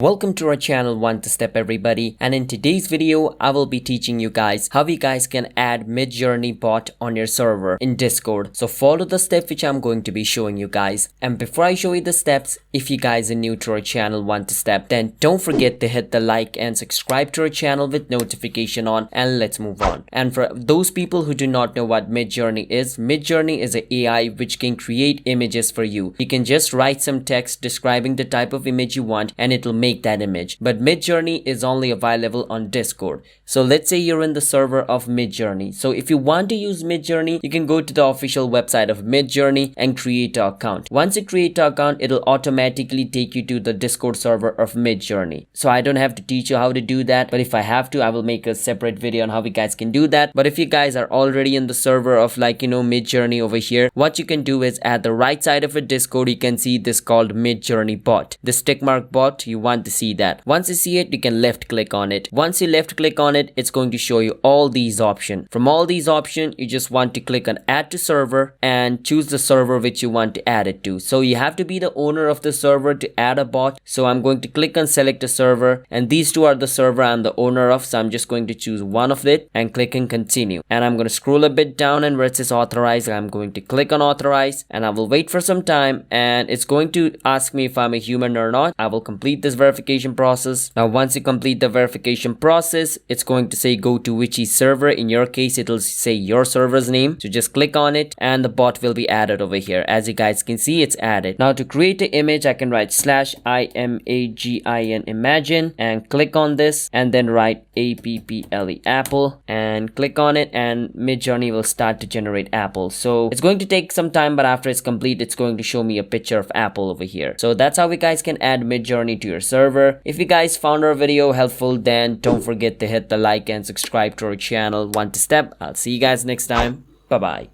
Welcome to our channel One to Step everybody, and in today's video I will be teaching you guys how you guys can add Midjourney bot on your server in Discord. So follow the step which I'm going to be showing you guys. And before I show you the steps, if you guys are new to our channel One to Step, then don't forget to hit the like and subscribe to our channel with notification on, and let's move on. And for those people who do not know what Midjourney is an AI which can create images for you. You can just write some text describing the type of image you want and it will make that image. But Midjourney is only available on Discord. So let's say you're in the server of Midjourney. So if you want to use Midjourney, you can go to the official website of Midjourney and create an account. Once you create an account, it'll automatically take you to the Discord server of Midjourney. So I don't have to teach you how to do that, but if I have to, I will make a separate video on how you guys can do that. But if you guys are already in the server of Midjourney over here, what you can do is at the right side of a Discord, you can see this called Midjourney bot. This tickmark bot, you want to see that. Once you see it, you can left click on it. Once you left click on it, it's going to show you all these options. From all these options, you just want to click on add to server and choose the server which you want to add it to. So you have to be the owner of the server to add a bot. So I'm going to click on select a server, and these two are the server I'm the owner of. So I'm just going to choose one of it and click on continue. And I'm going to scroll a bit down, and where it says authorize, I'm going to click on authorize, and I will wait for some time, and it's going to ask me if I'm a human or not. I will complete this verification process. Now once you complete the verification process, it's going to say go to which server. In your case, it'll say your server's name, so just click on it and the bot will be added over here. As you guys can see, it's added. Now to create an image, I can write /imagine imagine and click on this, and then write apple apple and click on it, and Midjourney will start to generate apple. So it's going to take some time, but after it's complete, it's going to show me a picture of apple over here. So that's how you guys can add Midjourney to your server. If you guys found our video helpful, then don't forget to hit the like and subscribe to our channel One to Step. I'll see you guys next time. Bye bye.